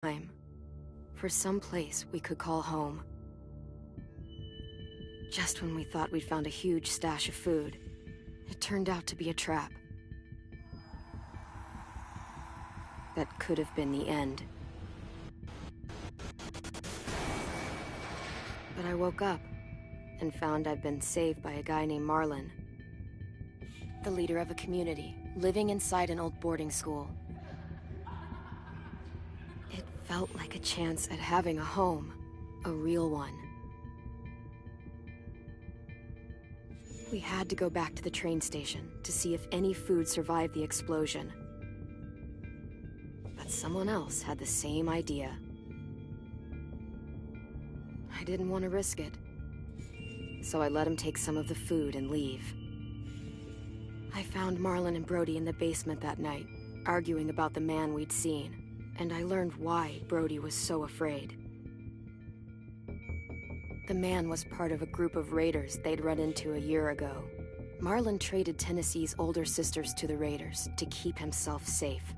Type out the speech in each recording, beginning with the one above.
time for some place we could call home. Just when we thought we'd found a huge stash of food, it turned out to be a trap. That could have been the end. But I woke up and found I'd been saved by a guy named Marlon, the leader of a community living inside an old boarding school. It felt like a chance at having a home, a real one. We had to go back to the train station to see if any food survived the explosion. But someone else had the same idea. I didn't want to risk it, so I let him take some of the food and leave. I found Marlon and Brody in the basement that night, arguing about the man we'd seen, and I learned why Brody was so afraid. The man was part of a group of raiders they'd run into a year ago. Marlon traded Tennessee's older sisters to the raiders to keep himself safe.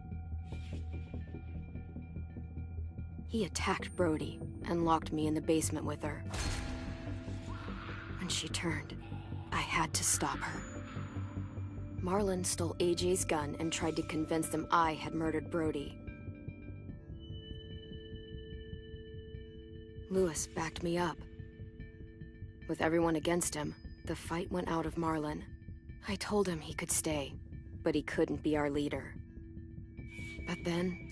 He attacked Brody and locked me in the basement with her. When she turned, I had to stop her. Marlon stole AJ's gun and tried to convince them I had murdered Brody. Lewis backed me up. With everyone against him, the fight went out of Marlon. I told him he could stay, but he couldn't be our leader. But then,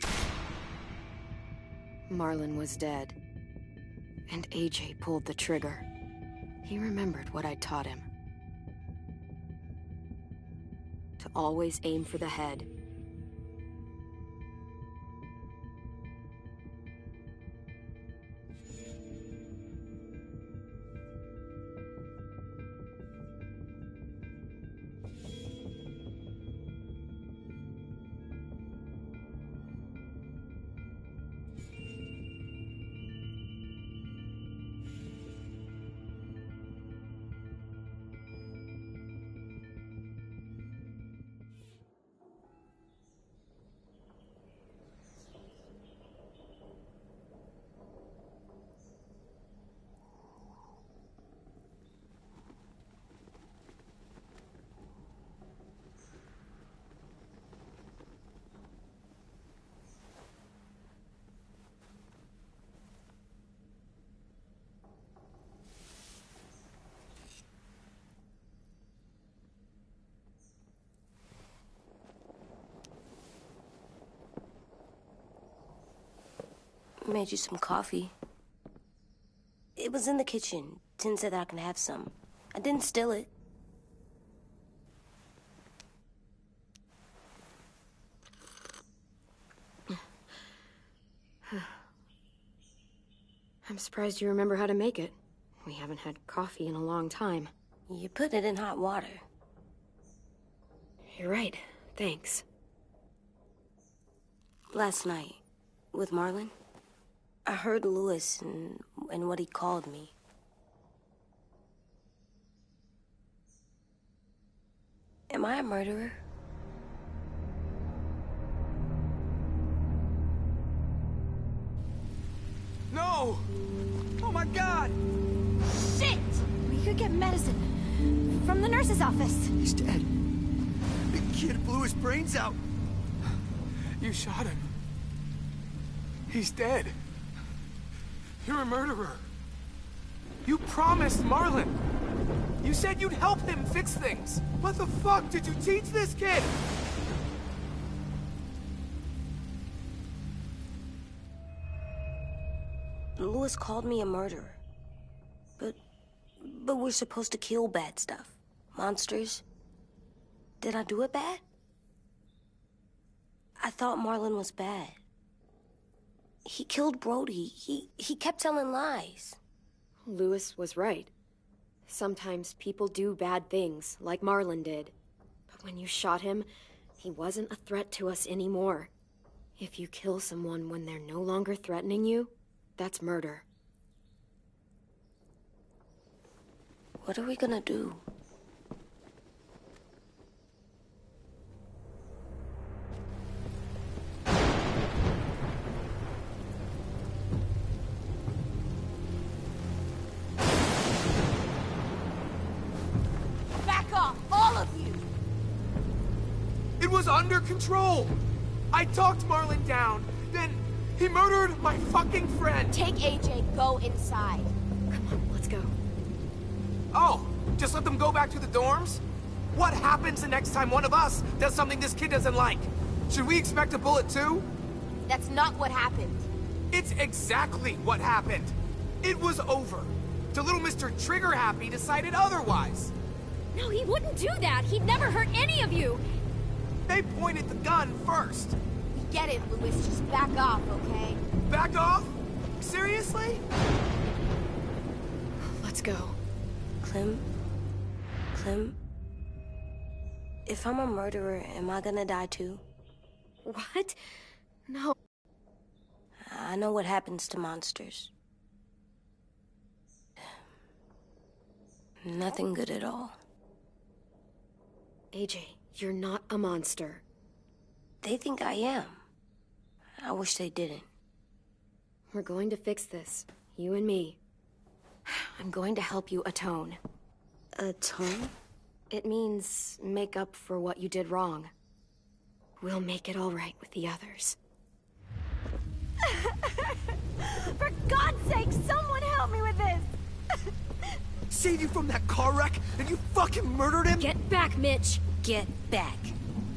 Marlon was dead, and AJ pulled the trigger. He remembered what I'd taught him. To always aim for the head. Made you some coffee. It was in the kitchen. Tin said that I can have some. I didn't steal it. I'm surprised you remember how to make it. We haven't had coffee in a long time. You put it in hot water. You're right. Thanks. Last night, with Marlon, I heard Lewis and what he called me. Am I a murderer? No! Oh my God! Shit! We could get medicine from the nurse's office. He's dead. The kid blew his brains out. You shot him. He's dead. You're a murderer. You promised Marlon. You said you'd help him fix things. What the fuck did you teach this kid? Lewis called me a murderer. But we're supposed to kill bad stuff. Monsters. Did I do it bad? I thought Marlon was bad. He killed Brody. He kept telling lies. Lewis was right. Sometimes people do bad things, like Marlon did. But when you shot him, he wasn't a threat to us anymore. If you kill someone when they're no longer threatening you, that's murder. What are we gonna do? under control. I talked Marlon down, then he murdered my fucking friend. Take AJ, go inside. Come on, let's go. Oh, just let them go back to the dorms? What happens the next time one of us does something this kid doesn't like? Should we expect a bullet too? That's not what happened. It's exactly what happened. It was over. Till little Mr. Trigger Happy decided otherwise. No, he wouldn't do that. He'd never hurt any of you. They pointed the gun first. We get it, Louis. Just back off, okay? Back off? Seriously? Let's go. Clem? If I'm a murderer, am I gonna die too? What? No. I know what happens to monsters. Nothing good at all. AJ, you're not a monster. They think I am. I wish they didn't. We're going to fix this. You and me. I'm going to help you atone. Atone? It means make up for what you did wrong. We'll make it all right with the others. For God's sake, someone help me with this! Saved you from that car wreck, and you fucking murdered him? Get back, Mitch! Get back.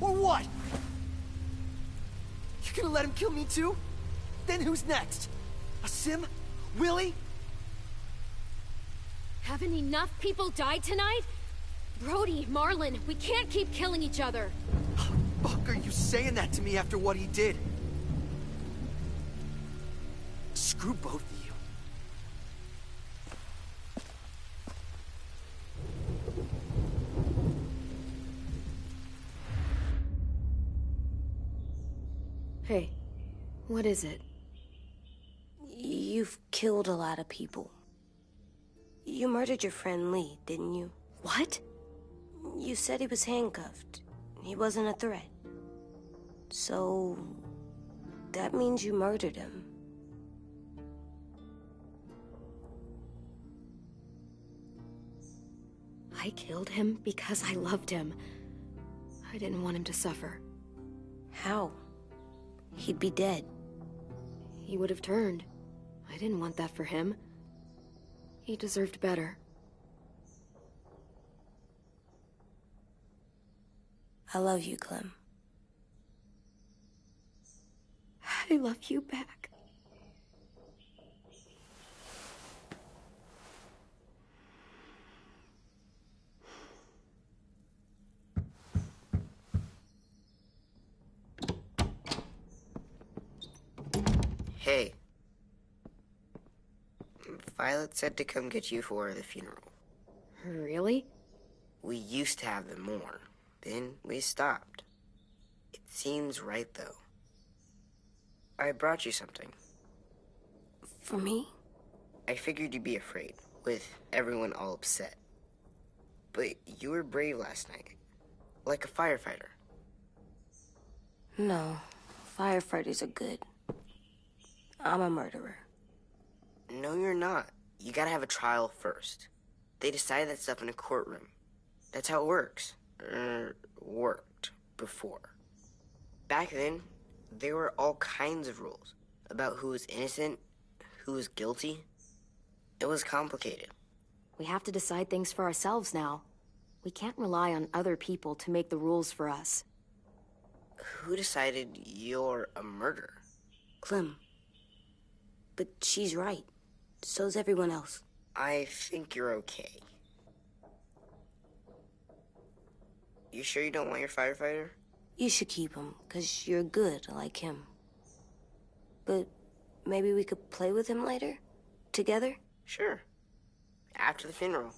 Or what? You gonna let him kill me too? Then who's next? A Sim? Willie? Haven't enough people died tonight? Brody, Marlon, we can't keep killing each other. Fuck are you saying that to me after what he did? Screw both of you. Hey, what is it? You've killed a lot of people. You murdered your friend Lee, didn't you? What? You said he was handcuffed. He wasn't a threat. So... that means you murdered him. I killed him because I loved him. I didn't want him to suffer. How? He'd be dead. He would have turned. I didn't want that for him. He deserved better. I love you, Clem. I love you back. Hey. Violet said to come get you for the funeral. Really? We used to have them more. Then we stopped. It seems right, though. I brought you something. For me? I figured you'd be afraid, with everyone all upset. But you were brave last night. Like a firefighter. No. Firefighters are good. I'm a murderer. No, you're not. You gotta have a trial first. They decide that stuff in a courtroom. That's how it works. Worked before. Back then, there were all kinds of rules about who was innocent, who was guilty. It was complicated. We have to decide things for ourselves now. We can't rely on other people to make the rules for us. Who decided you're a murderer? Clem. But she's right. So's everyone else. I think you're okay. You sure you don't want your firefighter? You should keep him, 'cause you're good like him. But maybe we could play with him later? Together? Sure. After the funeral.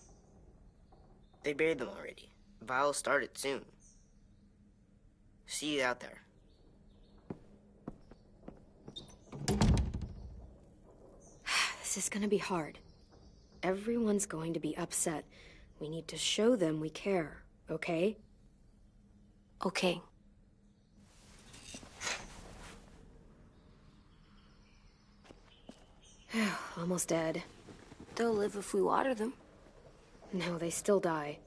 They buried them already. Vile started soon. See you out there. This is gonna be hard. Everyone's going to be upset. We need to show them we care, okay? Okay. Almost dead. They'll live if we water them. No, they still die.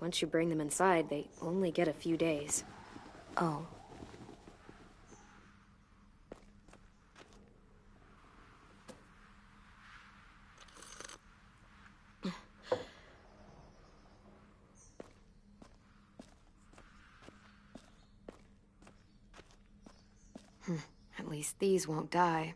Once you bring them inside, they only get a few days. Oh. At least these won't die.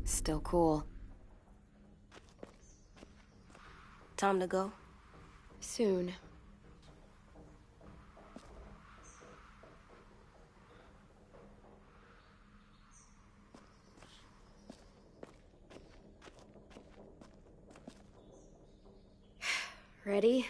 Still cool. Time to go? Soon. Ready?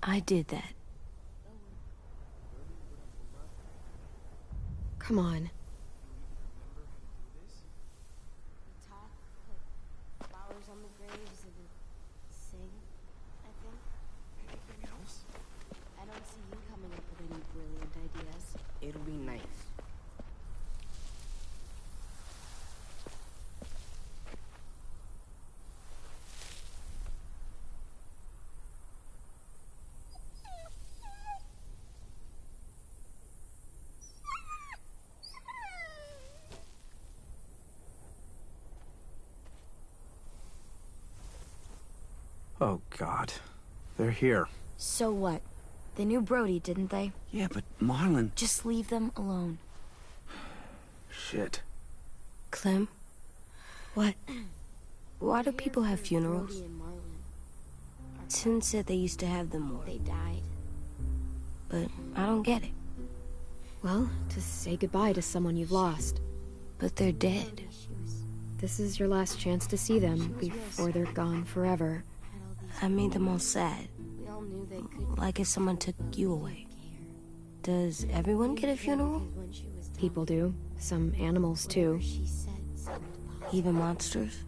I did that. Come on. Flowers on the graves and sing, I think. Anything else? I don't see you coming up with any brilliant ideas. It'll be nice. Oh, God. They're here. So what? They knew Brody, didn't they? Yeah, but Marlon... Just leave them alone. Shit. Clem, What? why do people have funerals? Brody and Marlon. Sin said they used to have them more, They died. but I don't get it. Well, to say goodbye to someone you've lost. But they're dead. This is your last chance to see them before they're gone forever. I made them all sad. We all knew they could Like if someone took you away. Does everyone get a funeral? People do. Some animals, too. Even monsters?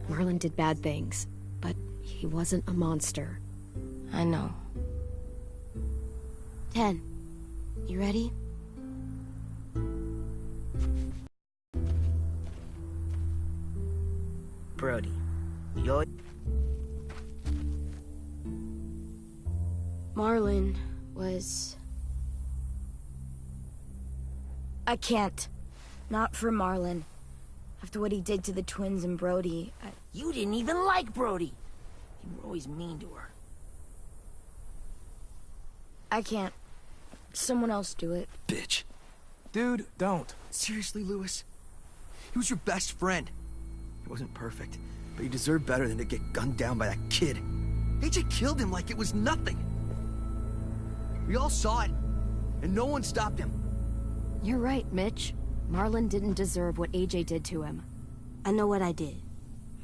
Marlon did bad things, but he wasn't a monster. I know. 10. You ready? Brody, you're... Marlon was... I can't. Not for Marlon. After what he did to the twins and Brody, You didn't even like Brody. You were always mean to her. I can't. Someone else do it. Bitch. Dude, don't. Seriously, Lewis? He was your best friend. He wasn't perfect, but he deserved better than to get gunned down by that kid. AJ killed him like it was nothing. We all saw it, and no one stopped him. You're right, Mitch. Marlon didn't deserve what AJ did to him. I know what I did.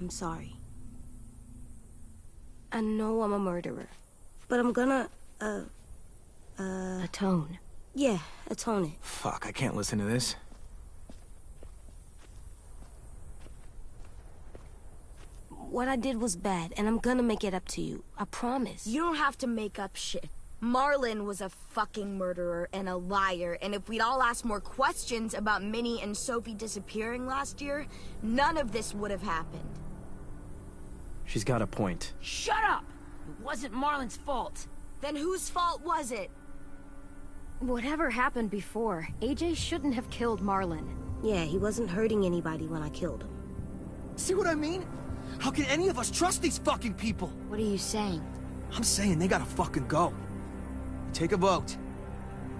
I'm sorry. I know I'm a murderer. But I'm gonna, Atone. yeah, atone it. Fuck, I can't listen to this. What I did was bad, and I'm gonna make it up to you. I promise. You don't have to make up shit. Marlon was a fucking murderer and a liar, and if we'd all asked more questions about Minnie and Sophie disappearing last year, none of this would have happened. She's got a point. Shut up! It wasn't Marlon's fault. Then whose fault was it? Whatever happened before, AJ shouldn't have killed Marlon. Yeah, he wasn't hurting anybody when I killed him. See what I mean? How can any of us trust these fucking people? What are you saying? I'm saying they gotta fucking go. Take a vote.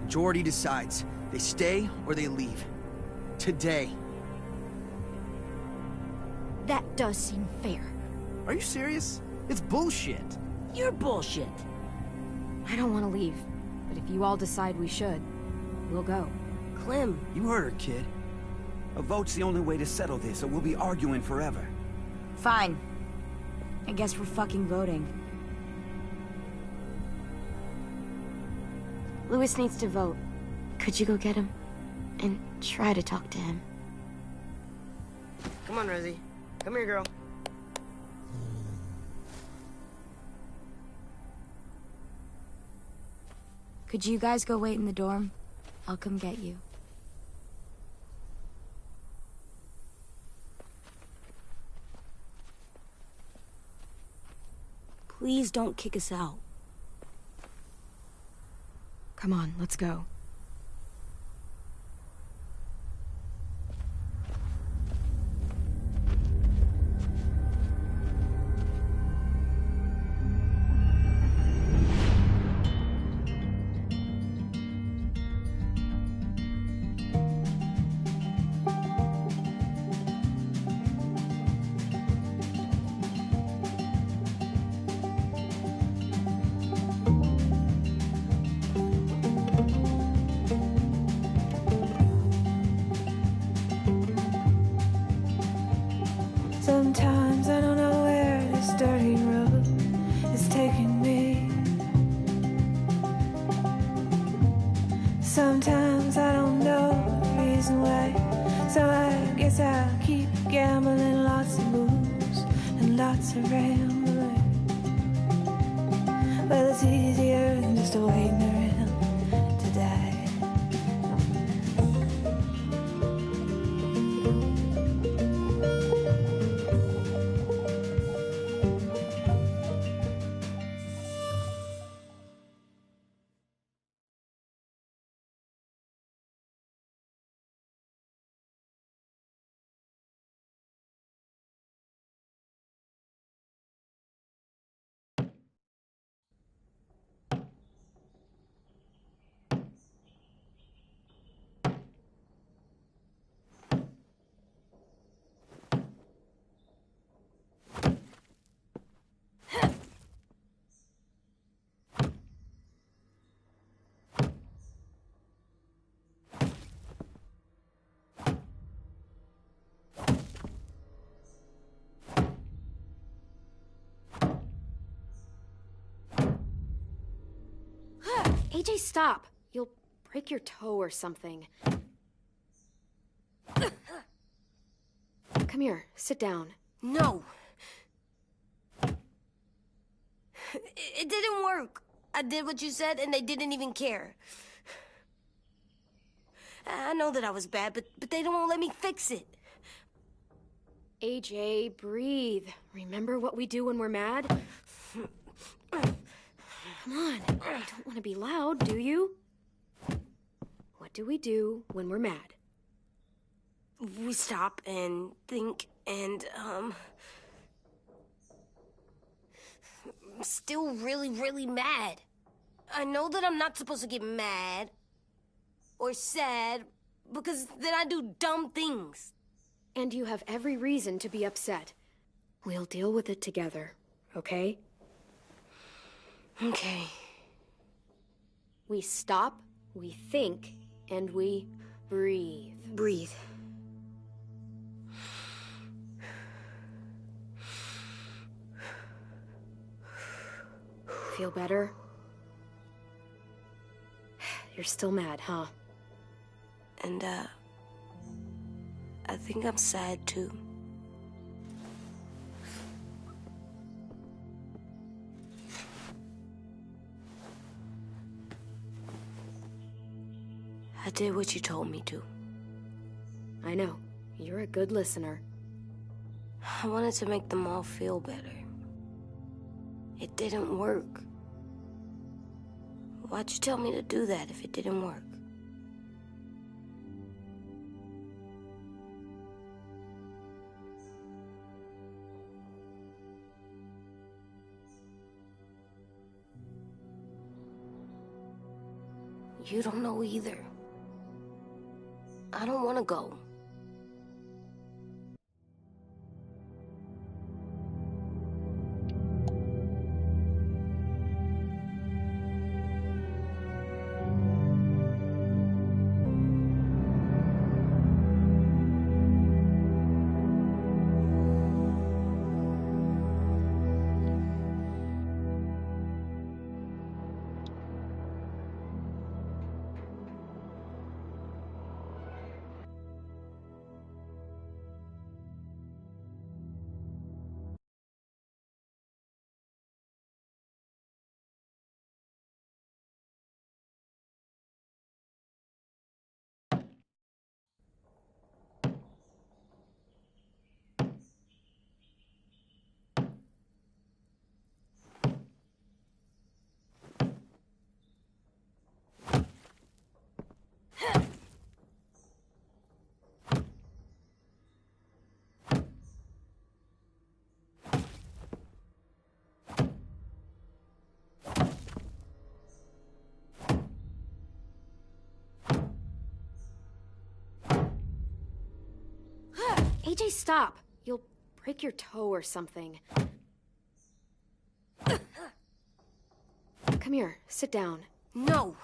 Majority decides. They stay or they leave. Today. That does seem fair. Are you serious? It's bullshit. You're bullshit. I don't want to leave, but if you all decide we should, we'll go. Clem, You heard her, kid. A vote's the only way to settle this, or we'll be arguing forever. Fine. I guess we're fucking voting. Louis needs to vote. Could you go get him? And try to talk to him. Come on, Rosie. Come here, girl. Could you guys go wait in the dorm? I'll come get you. please don't kick us out. Come on, let's go. Sometimes I don't know where this dirty road is taking me. Sometimes I don't know the reason why. So I guess I'll keep gambling, lots of moves and lots of rambling. Well, it's easier than just waiting around to die. AJ, stop. You'll break your toe or something. Come here, sit down. No. It didn't work. I did what you said, and they didn't even care. I know that I was bad, but they don't let me fix it. AJ, breathe. Remember what we do when we're mad? Come on, you don't want to be loud, do you? What do we do when we're mad? We stop and think and, I'm still really, really mad. I know that I'm not supposed to get mad or sad because then I do dumb things. And you have every reason to be upset. We'll deal with it together, okay? Okay. We stop, we think, and we breathe. Breathe. Feel better? You're still mad, huh? And, I think I'm sad, too. I did what you told me to. I know. You're a good listener. I wanted to make them all feel better. It didn't work. Why'd you tell me to do that if it didn't work? You don't know either. I don't want to go. AJ, stop. You'll break your toe or something. Come here, sit down. No.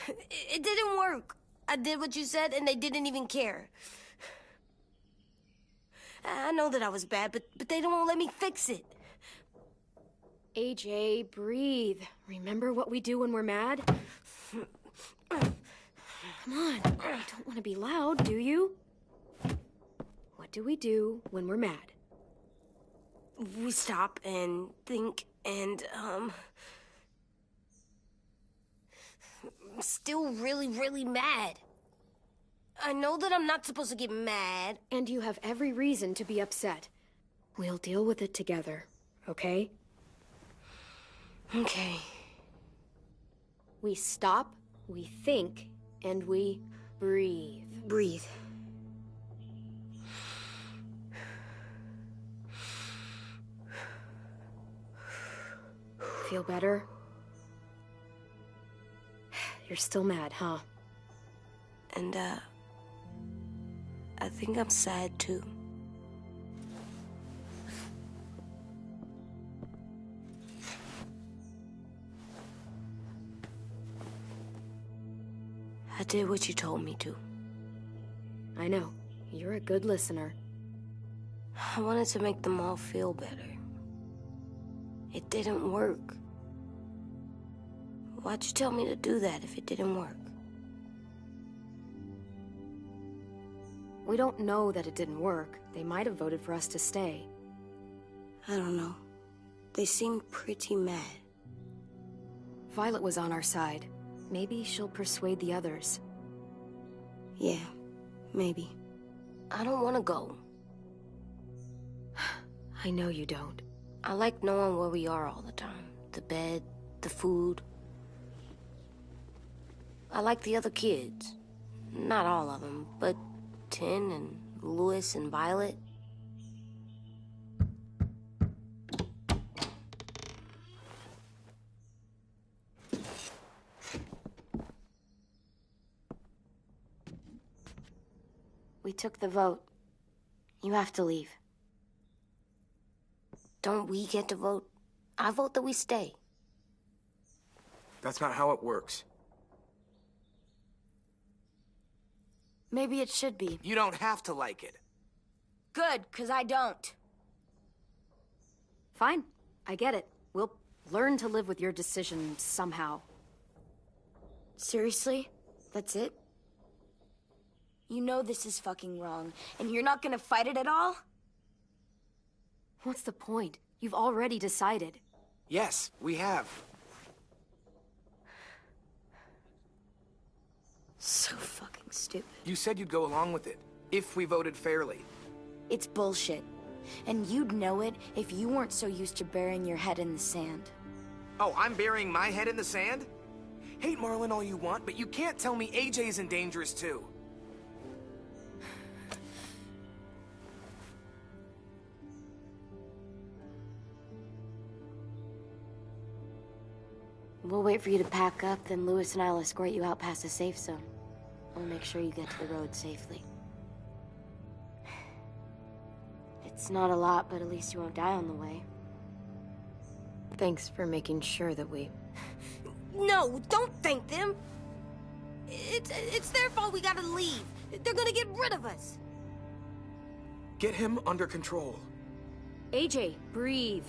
It didn't work. I did what you said, and they didn't even care. I know that I was bad, but they don't let me fix it. AJ, breathe. Remember what we do when we're mad? Come on, you don't want to be loud, do you? What do we do when we're mad? We stop and think and, I'm still really, really mad. I know that I'm not supposed to get mad. And you have every reason to be upset. We'll deal with it together, okay? Okay. We stop, we think, and we breathe. Breathe. Feel better? You're still mad, huh? And, I think I'm sad, too. I did what you told me to. I know. You're a good listener. I wanted to make them all feel better. It didn't work. Why'd you tell me to do that if it didn't work? We don't know that it didn't work. They might have voted for us to stay. I don't know. They seemed pretty mad. Violet was on our side. Maybe she'll persuade the others. Yeah, maybe. I don't want to go. I know you don't. I like knowing where we are all the time. The bed, the food. I like the other kids. Not all of them, but Tin and Louis and Violet. We took the vote. You have to leave. Don't we get to vote? I vote that we stay. That's not how it works. Maybe it should be. You don't have to like it. Good, 'cause I don't. Fine. I get it. We'll learn to live with your decision somehow. Seriously? That's it? You know this is fucking wrong, and you're not gonna fight it at all? What's the point? You've already decided. Yes, we have. So fucking stupid. You said you'd go along with it, if we voted fairly. It's bullshit. And you'd know it if you weren't so used to burying your head in the sand. Oh, I'm burying my head in the sand? Hate Marlon all you want, but you can't tell me AJ isn't dangerous too. We'll wait for you to pack up, then Lewis and I'll escort you out past the safe zone. We'll make sure you get to the road safely. It's not a lot, but at least you won't die on the way. Thanks for making sure that we... No, don't thank them! It's their fault we gotta leave. They're gonna get rid of us. Get him under control. AJ, breathe.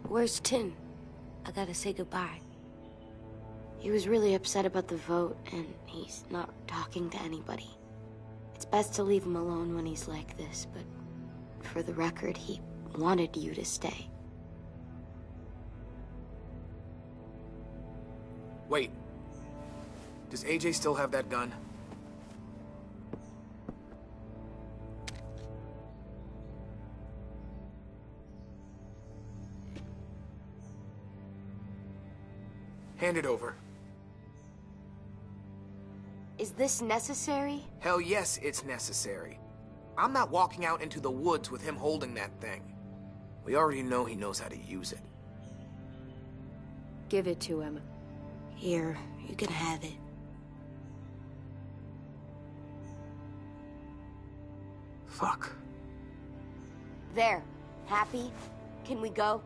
Where's Tin? I gotta say goodbye. He was really upset about the vote, and he's not talking to anybody. It's best to leave him alone when he's like this, but for the record, he wanted you to stay. Wait. Does AJ still have that gun? Hand it over. Is this necessary? Hell yes, it's necessary. I'm not walking out into the woods with him holding that thing. We already know he knows how to use it. Give it to him. Here, you can have it. Fuck. There. Happy? Can we go?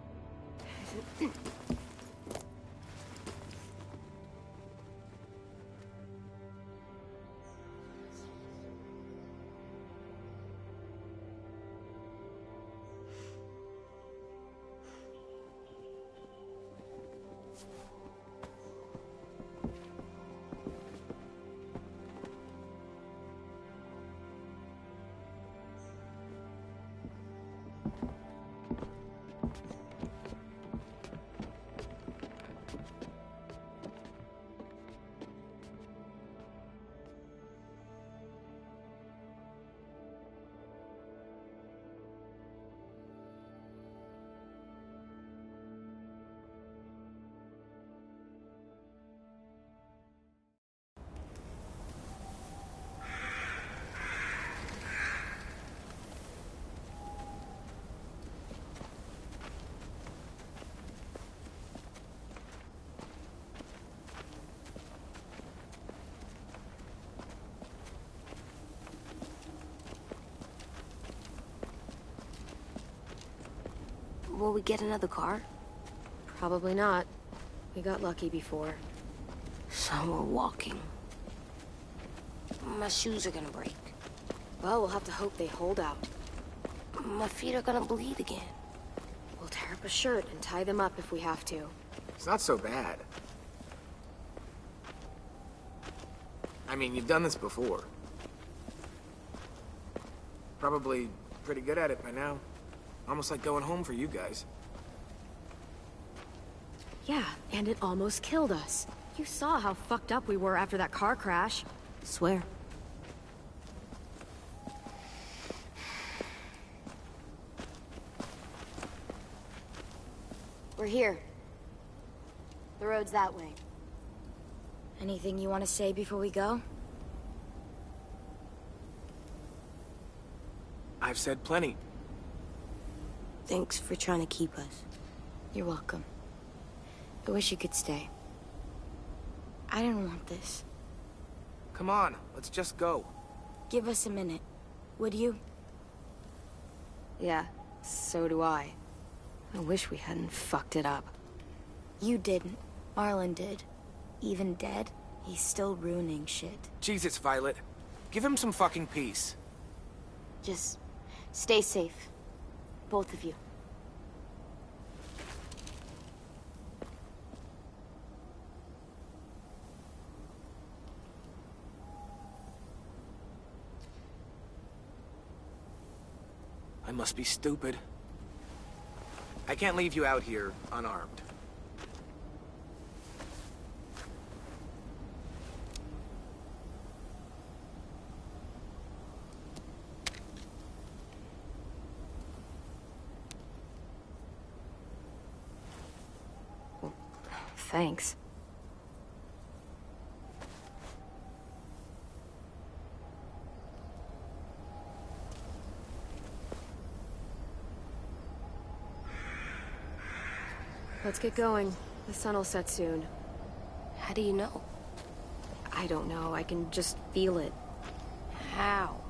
Will we get another car? Probably not. We got lucky before. So we're walking. My shoes are gonna break. Well, we'll have to hope they hold out. My feet are gonna bleed again. We'll tear up a shirt and tie them up if we have to. It's not so bad. I mean, you've done this before. Probably pretty good at it by now. Almost like going home for you guys. Yeah, and it almost killed us. You saw how fucked up we were after that car crash. Swear. We're here. The road's that way. Anything you want to say before we go? I've said plenty. Thanks for trying to keep us. You're welcome. I wish you could stay. I didn't want this. Come on, let's just go. Give us a minute, would you? Yeah, so do I. I wish we hadn't fucked it up. You didn't. Marlon did. Even dead, he's still ruining shit. Jesus, Violet. Give him some fucking peace. Just stay safe. Both of you. I must be stupid. I can't leave you out here unarmed. thanks. Let's get going. The sun will set soon. How do you know? I don't know. I can just feel it. How?